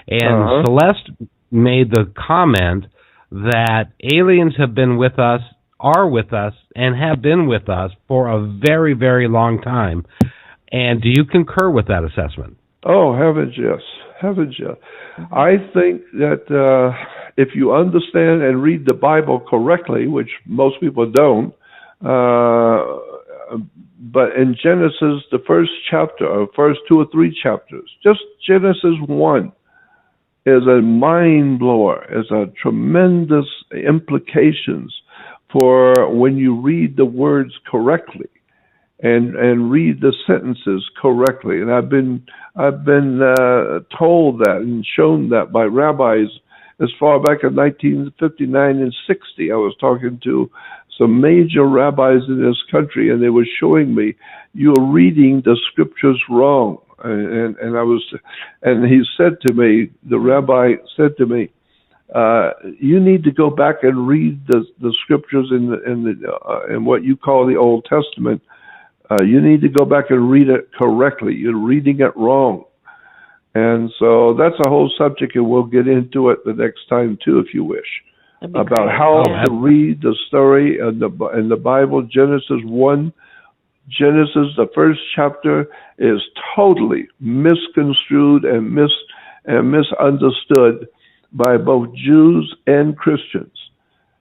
And Celeste made the comment that aliens have been with us, are with us, and have been with us for a very, very long time. And do you concur with that assessment? Oh, heavens, yes. Heavens, yes. I think that if you understand and read the Bible correctly, which most people don't, but in Genesis, the first chapter, or first 2 or 3 chapters, just Genesis 1, is a mind blower, is a tremendous implications for when you read the words correctly and read the sentences correctly. And I've been told that and shown that by rabbis as far back in 1959 and 60. I was talking to some major rabbis in this country, and they were showing me, you're reading the scriptures wrong. And he said to me, the rabbi said to me, you need to go back and read the scriptures in what you call the Old Testament. You need to go back and read it correctly. You're reading it wrong. And so that's a whole subject, and we'll get into it the next time too, if you wish, about how to read the story in the Bible. Genesis 1. Genesis, the first chapter, is totally misconstrued and misunderstood by both Jews and Christians.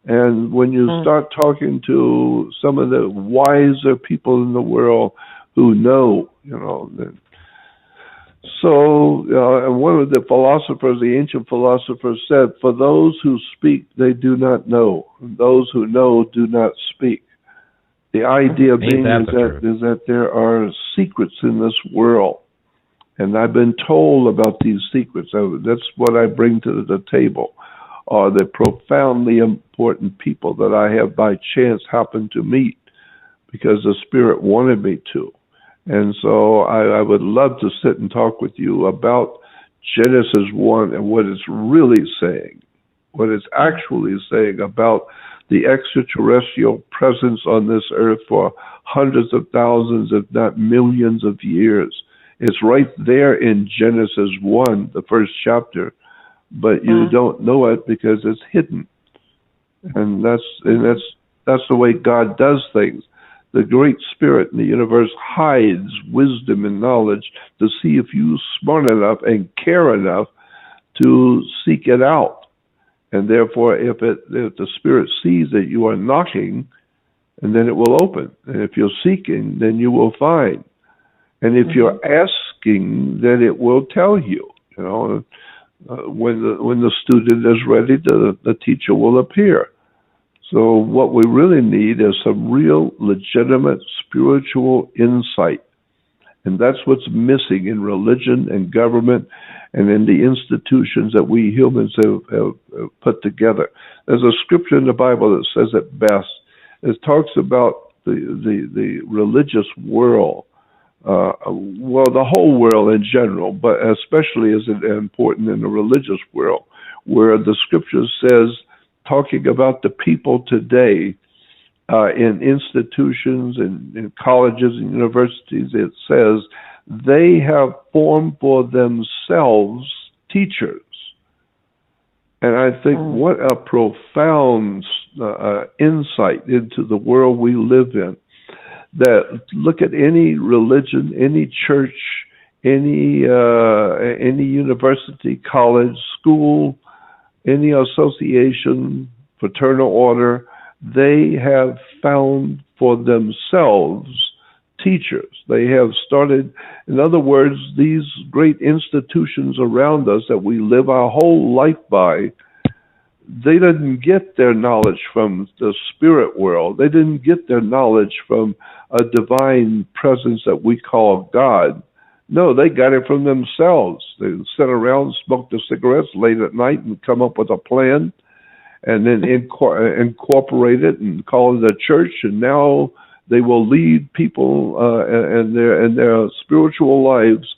And when you start talking to some of the wiser people in the world who know, and one of the philosophers, the ancient philosophers, said, for those who speak, they do not know. And those who know do not speak. The idea being is that there are secrets in this world. And I've been told about these secrets. That's what I bring to the table, are the profoundly important people that I have by chance happened to meet because the Spirit wanted me to. And so I would love to sit and talk with you about Genesis 1 and what it's really saying, what it's actually saying about the extraterrestrial presence on this earth for hundreds of thousands, if not millions of years. It's right there in Genesis 1, the first chapter, but you don't know it because it's hidden. And that's the way God does things. The Great Spirit in the universe hides wisdom and knowledge to see if you're smart enough and care enough to seek it out. And therefore, if the Spirit sees that you are knocking, and then it will open. And if you're seeking, then you will find. And if you're asking, then it will tell you. When the student is ready, the teacher will appear. So what we really need is some real, legitimate spiritual insight. And that's what's missing in religion and government and in the institutions that we humans have put together. There's a scripture in the Bible that says it best. It talks about the religious world, the whole world in general, but especially is it important in the religious world, where the scripture says, talking about the people today, in institutions and in colleges and universities, it says they have formed for themselves teachers. And I think what a profound insight into the world we live in. That look at any religion, any church, any university, college, school, any association, fraternal order, they have found for themselves teachers. They have started, in other words, these great institutions around us that we live our whole life by, they didn't get their knowledge from the spirit world. They didn't get their knowledge from a divine presence that we call God. No, they got it from themselves. They sit around, smoke the cigarettes late at night, and come up with a plan, and then incorporate it and call it a church. And now they will lead people in their spiritual lives,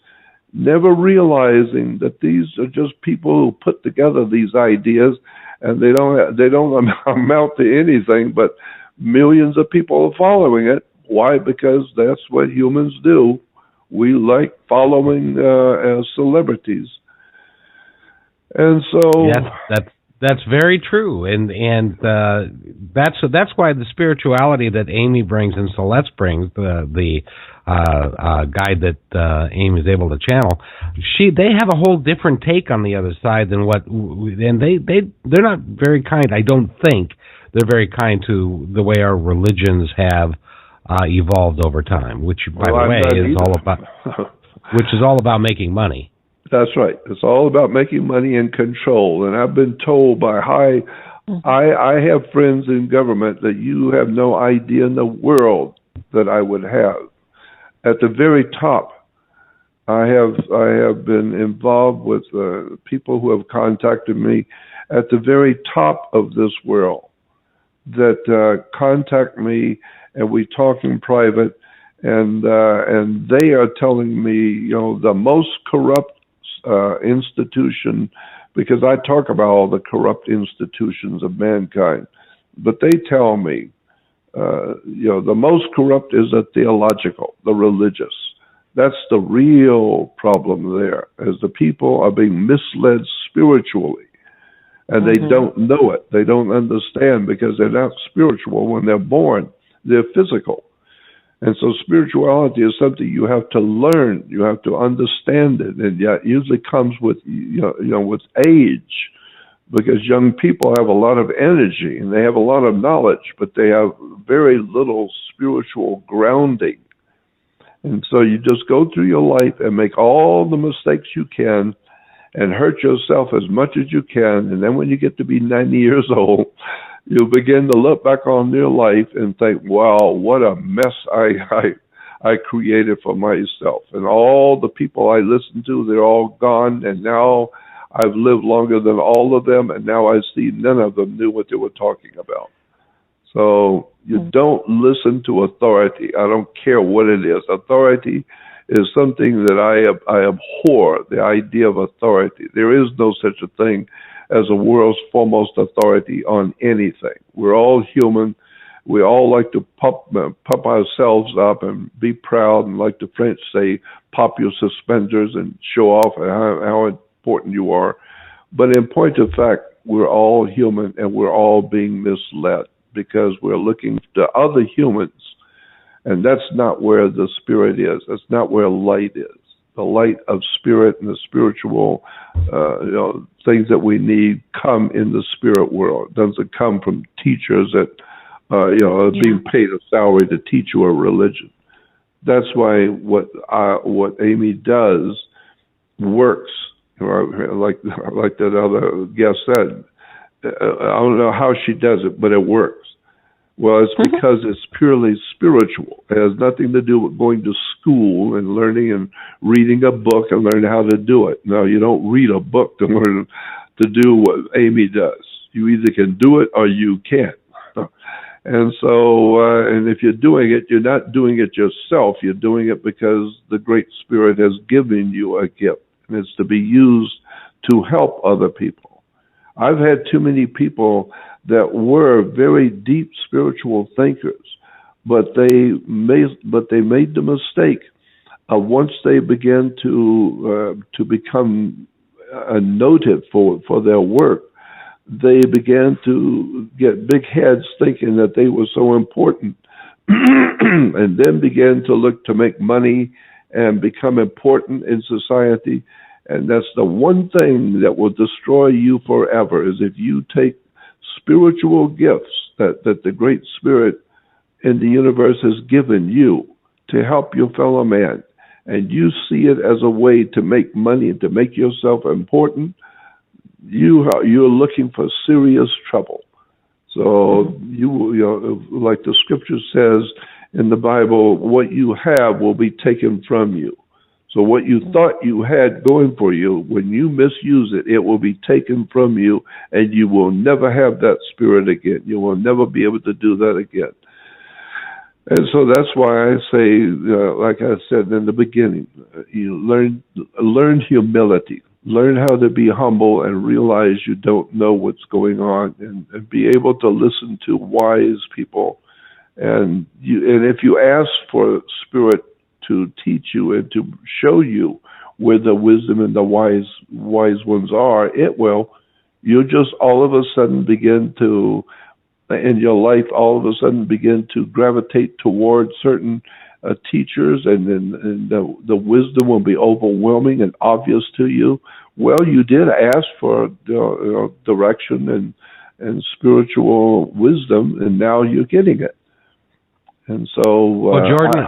never realizing that these are just people who put together these ideas, and they don't amount to anything. But millions of people are following it. Why? Because that's what humans do. We like following celebrities, and so yes, that's very true, and that's why the spirituality that Amy brings and Celeste brings, the guide that Amy is able to channel, they have a whole different take on the other side than what, and they're not very kind. I don't think they're very kind to the way our religions have evolved over time, which, by the way, is all about making money. That's right. It's all about making money and control. And I've been told by I have friends in government that you have no idea in the world that I would have. At the very top, I have been involved with people who have contacted me at the very top of this world that contact me, and we talk in private, and they are telling me, the most corrupt institution, because I talk about all the corrupt institutions of mankind, but they tell me, the most corrupt is the theological, the religious. That's the real problem there, is the people are being misled spiritually, and they don't know it. They don't understand because they're not spiritual when they're born. They're physical. And so spirituality is something you have to learn. You have to understand it, and it usually comes with with age, because young people have a lot of energy and they have a lot of knowledge, but they have very little spiritual grounding. And so you just go through your life and make all the mistakes you can and hurt yourself as much as you can, and then when you get to be 90 years old, you begin to look back on your life and think, wow, what a mess I created for myself. And all the people I listened to, they're all gone, and now I've lived longer than all of them, and now I see none of them knew what they were talking about. So you don't listen to authority. I don't care what it is. Authority is something that I abhor, the idea of authority. There is no such a thing as a world's foremost authority on anything. We're all human. We all like to pump ourselves up and be proud, and like the French say, pop your suspenders and show off how important you are. But in point of fact, we're all human, and we're all being misled because we're looking to other humans, and that's not where the spirit is. That's not where light is. The light of spirit and the spiritual things that we need come in the spirit world. It doesn't come from teachers that are being paid a salary to teach you a religion. That's why what Amy does works. Like that other guest said, I don't know how she does it, but it works. Well, it's because it's purely spiritual. It has nothing to do with going to school and learning and reading a book and learning how to do it. No, you don't read a book to learn to do what Amy does. You either can do it or you can't. And so, and if you're doing it, you're not doing it yourself. You're doing it because the Great Spirit has given you a gift, and it's to be used to help other people. I've had too many people that were very deep spiritual thinkers, but they made the mistake of once they began to become noted for their work, they began to get big heads thinking that they were so important, and then began to look to make money and become important in society. And that's the one thing that will destroy you forever, is if you take spiritual gifts that the Great Spirit in the universe has given you to help your fellow man, and you see it as a way to make money and to make yourself important, you're looking for serious trouble. So you know, like the scripture says in the Bible, what you have will be taken from you. So what you thought you had going for you, when you misuse it, it will be taken from you, and you will never have that spirit again. You will never be able to do that again. And so that's why I say, like I said in the beginning, you learn humility. Learn how to be humble and realize you don't know what's going on, and be able to listen to wise people. And if you ask for Spirit to teach you and to show you where the wisdom and the wise ones are, it will. You'll just all of a sudden begin to, in your life, all of a sudden begin to gravitate towards certain teachers, and then the wisdom will be overwhelming and obvious to you. Well, you did ask for direction and spiritual wisdom, and now you're getting it. And so, well, Jordan,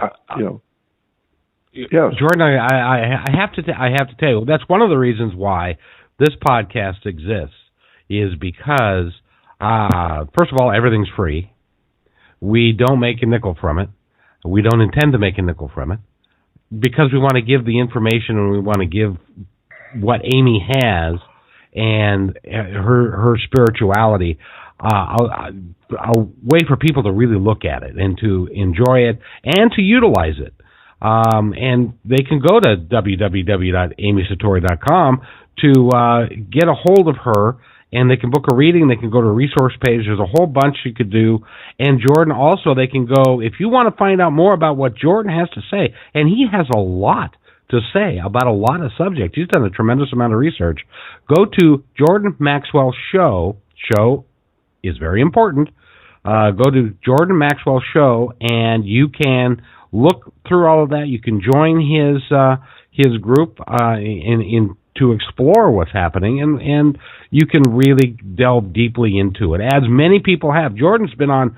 yes. Jordan, I have to tell you, that's one of the reasons why this podcast exists, is because first of all, everything's free. We don't make a nickel from it. We don't intend to make a nickel from it, because we want to give the information, and we want to give what Amy has and her spirituality a way for people to really look at it and to enjoy it and to utilize it. And they can go to www.amysatori.com to get a hold of her, and they can book a reading. They can go to a resource page. There's a whole bunch you could do. And Jordan, also, they can go, if you want to find out more about what Jordan has to say, and he has a lot to say about a lot of subjects. He's done a tremendous amount of research. Go to Jordan Maxwell Show. Show is very important. Go to Jordan Maxwell Show, and you can look through all of that. You can join his group to explore what's happening, and you can really delve deeply into it, as many people have. Jordan's been on,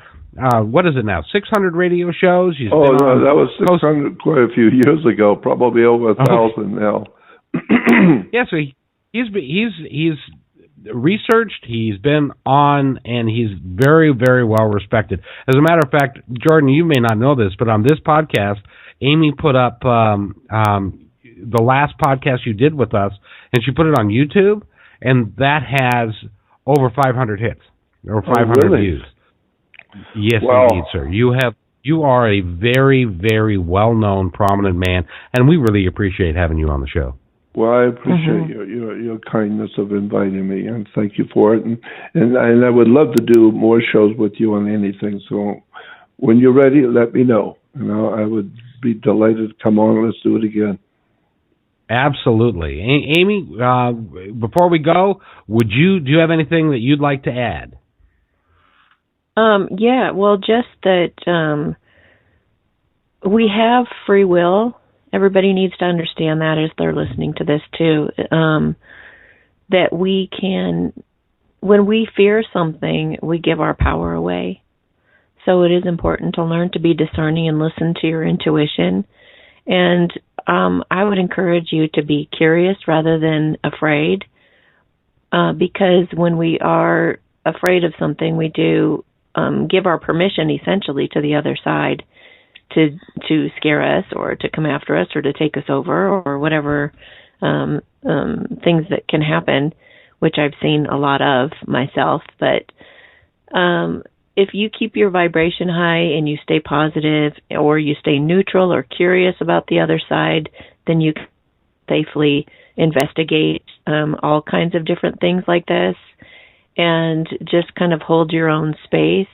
what is it now, 600 radio shows? He's no, that was 600 quite a few years ago, probably over 1,000 now. Yeah, so he's researched, he's been on, and he's very, very well respected. As a matter of fact, Jordan, you may not know this, but on this podcast, Amy put up the last podcast you did with us, and she put it on YouTube, and that has over 500 hits, or 500 views. Yes, wow. Indeed, sir. You are a very, very well-known, prominent man, and we really appreciate having you on the show. Well, I appreciate your kindness of inviting me, and thank you for it. And I would love to do more shows with you on anything. So when you're ready, let me know. I would be delighted to come on. Let's do it again. Absolutely. Amy, before we go, do you have anything that you'd like to add? Yeah, well, just that we have free will. Everybody needs to understand that as they're listening to this too, that we can, when we fear something, we give our power away. So it is important to learn to be discerning and listen to your intuition. And I would encourage you to be curious rather than afraid, because when we are afraid of something, we do give our permission essentially to the other side to scare us or to come after us or to take us over or whatever things that can happen, which I've seen a lot of myself. But if you keep your vibration high and you stay positive, or you stay neutral or curious about the other side, then you can safely investigate all kinds of different things like this. and just kind of hold your own space.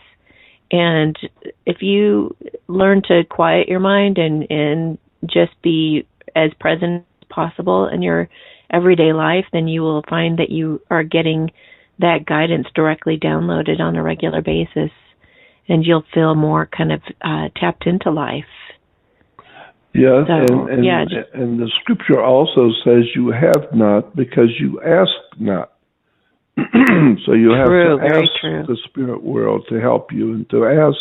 And if you learn to quiet your mind and just be as present as possible in your everyday life, then you will find that you are getting that guidance directly downloaded on a regular basis, and you'll feel more kind of tapped into life. Yeah, So, and the scripture also says you have not because you ask not. So you have to ask the spirit world to help you, and to ask,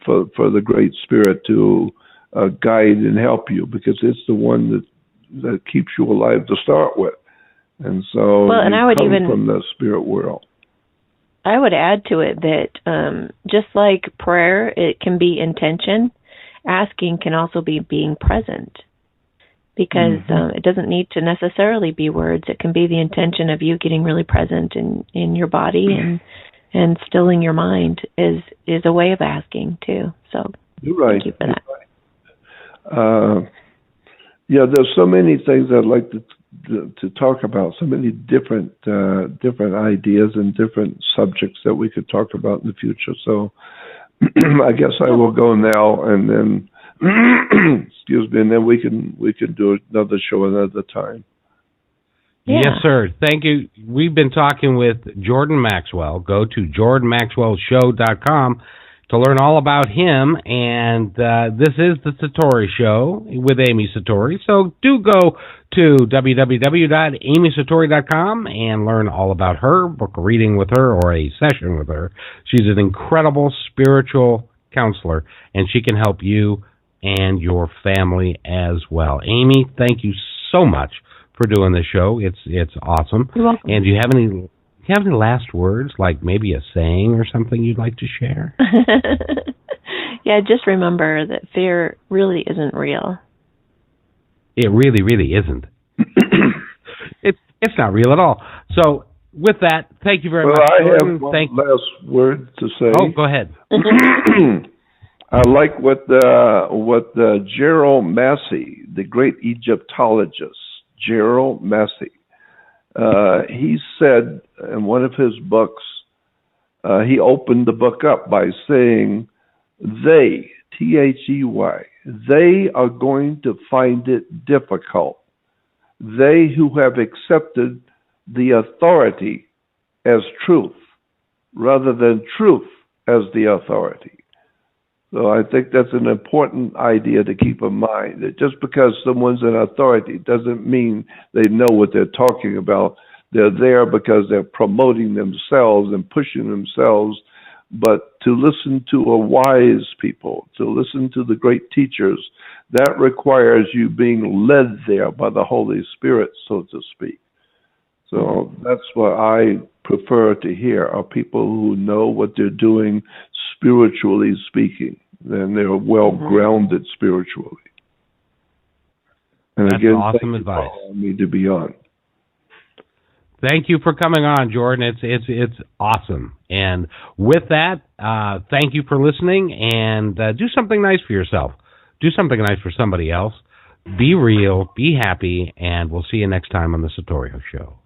for the Great Spirit to guide and help you, because it's the one that keeps you alive to start with. And so I would come from the spirit world. I would add to it that just like prayer, it can be intention. Asking can also be being present, because it doesn't need to necessarily be words. It can be the intention of you getting really present in your body, and stilling your mind is a way of asking too. So you're right. Thank you for that. Right. There's so many things I'd like to talk about. So many different ideas and different subjects that we could talk about in the future. So I guess I will go now, and then excuse me, and then we can do another show another time. Yeah. Yes, sir. Thank you. We've been talking with Jordan Maxwell. Go to jordanmaxwellshow.com to learn all about him. And this is the Satori Show with Amy Satori. So do go to www.amysatori.com and learn all about her, book a reading with her or a session with her. She's an incredible spiritual counselor, and she can help you and your family as well. Amy, thank you so much for doing this show. It's awesome. You're welcome. And do you have any last words, like maybe a saying or something you'd like to share? Yeah, just remember that fear really isn't real. It really, really isn't. It's not real at all. So with that, thank you very much. I have one last word to say. Oh, go ahead. I like what Gerald Massey, the great Egyptologist, Gerald Massey, he said in one of his books, he opened the book up by saying, they, They, they are going to find it difficult. They who have accepted the authority as truth rather than truth as the authority. So I think that's an important idea to keep in mind, that just because someone's an authority doesn't mean they know what they're talking about. They're there because they're promoting themselves and pushing themselves. But to listen to a wise people, to listen to the great teachers, that requires you being led there by the Holy Spirit, so to speak. So that's what I prefer to hear, are people who know what they're doing spiritually speaking, and they're well-grounded spiritually. And that's again, awesome thank advice. You for allowing me to be on. Thank you for coming on, Jordan. It's awesome. And with that, thank you for listening, and do something nice for yourself. Do something nice for somebody else. Be real, be happy, and we'll see you next time on the Satori Show.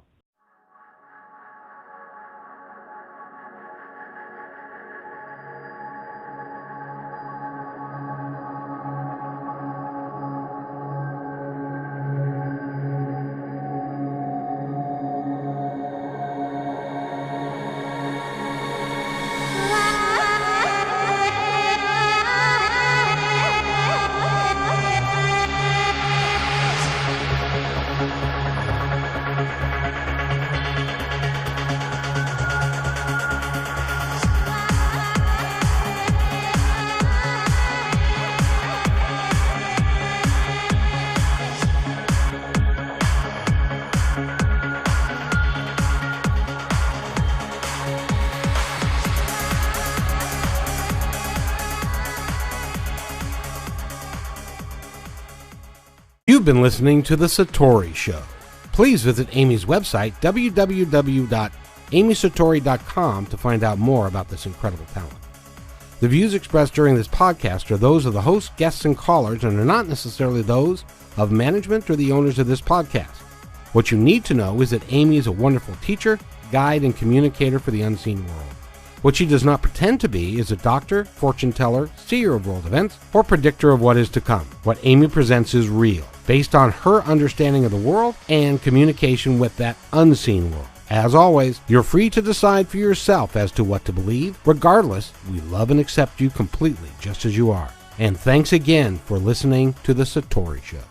You've been listening to The Satori Show. Please visit Amy's website, www.amysatori.com, to find out more about this incredible talent. The views expressed during this podcast are those of the host, guests, and callers, and are not necessarily those of management or the owners of this podcast. What you need to know is that Amy is a wonderful teacher, guide, and communicator for the unseen world. What she does not pretend to be is a doctor, fortune teller, seer of world events, or predictor of what is to come. What Amy presents is real, based on her understanding of the world and communication with that unseen world. As always, you're free to decide for yourself as to what to believe. Regardless, we love and accept you completely just as you are. And thanks again for listening to The Satori Show.